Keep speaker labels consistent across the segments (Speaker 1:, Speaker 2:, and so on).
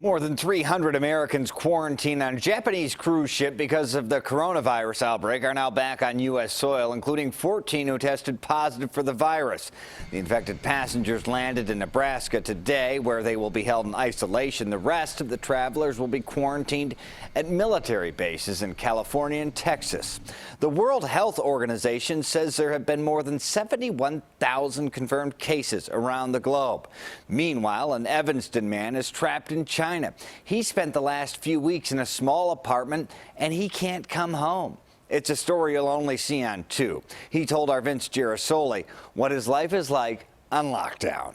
Speaker 1: More than 300 Americans quarantined on a Japanese cruise ship because of the coronavirus outbreak are now back on U.S. soil, including 14 who tested positive for the virus. The infected passengers landed in Nebraska today, where they will be held in isolation. The rest of the travelers will be quarantined at military bases in California and Texas. The World Health Organization says there have been more than 71,000 confirmed cases around the globe. Meanwhile, an Evanston man is trapped in China. He spent the last few weeks in a small apartment and he can't come home. It's a story you'll only see on 2. He told our Vince Gerasole what his life is like on lockdown.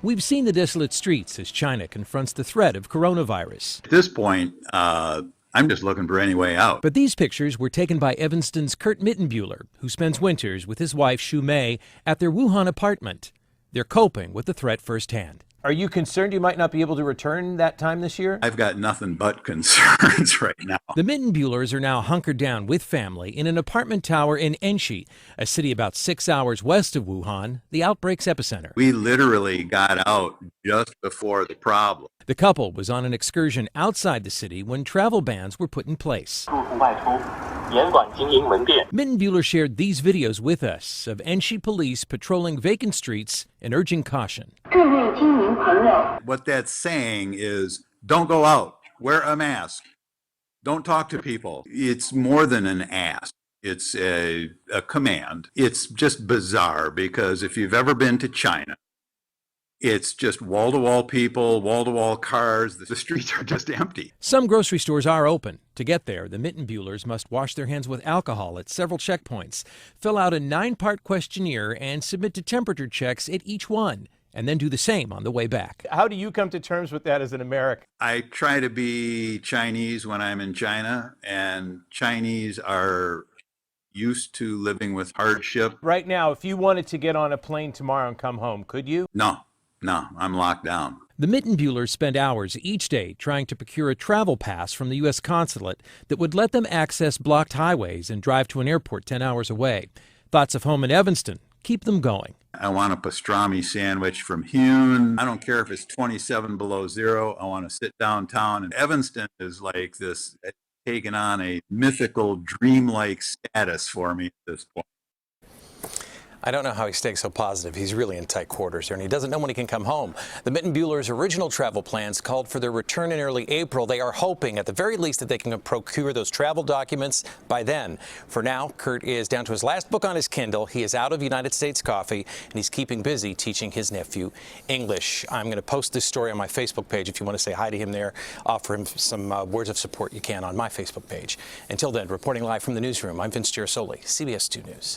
Speaker 2: We've seen the desolate streets as China confronts the threat of coronavirus.
Speaker 3: At this point, I'm just looking for any way out.
Speaker 2: But these pictures were taken by Evanston's Kurt Mittenbuehler, who spends winters with his wife Shu Mei at their Wuhan apartment. They're coping with the threat firsthand.
Speaker 4: Are you concerned you might not be able to return that time this year?
Speaker 3: I've got nothing but concerns right now.
Speaker 2: The Mittenbuehlers are now hunkered down with family in an apartment tower in Enshi, a city about 6 hours west of Wuhan, the outbreak's epicenter.
Speaker 3: We literally got out just before the problem.
Speaker 2: The couple was on an excursion outside the city when travel bans were put in place. Mittenbuehler shared these videos with us of Enshi police patrolling vacant streets and urging caution.
Speaker 3: What that's saying is, don't go out, wear a mask, don't talk to people. It's more than an ask. It's a command. It's just bizarre because if you've ever been to China, it's just wall-to-wall people, wall-to-wall cars. The streets are just empty.
Speaker 2: Some grocery stores are open. To get there, the Mittenbuehlers must wash their hands with alcohol at several checkpoints, fill out a 9-part questionnaire, and submit to temperature checks at each one, and then do the same on the way back.
Speaker 4: How do you come to terms with that as an American?
Speaker 3: I try to be Chinese when I'm in China, and Chinese are used to living with hardship.
Speaker 4: Right now, if you wanted to get on a plane tomorrow and come home, could you?
Speaker 3: No, I'm locked down.
Speaker 2: The Mittenbuehlers spend hours each day trying to procure a travel pass from the U.S. consulate that would let them access blocked highways and drive to an airport 10 hours away. Thoughts of home in Evanston keep them going.
Speaker 3: I want a pastrami sandwich from Hune. I don't care if it's 27 below zero. I want to sit downtown. And Evanston is like this, taking on a mythical, dreamlike status for me at this point.
Speaker 5: I don't know how he stays so positive. He's really in tight quarters here, and he doesn't know when he can come home. The Mittenbuehlers' original travel plans called for their return in early April. They are hoping, at the very least, that they can procure those travel documents by then. For now, Kurt is down to his last book on his Kindle. He is out of United States Coffee, and he's keeping busy teaching his nephew English. I'm going to post this story on my Facebook page. If you want to say hi to him there, offer him some words of support, you can on my Facebook page. Until then, reporting live from the newsroom, I'm Vince Gerasole, CBS 2 News.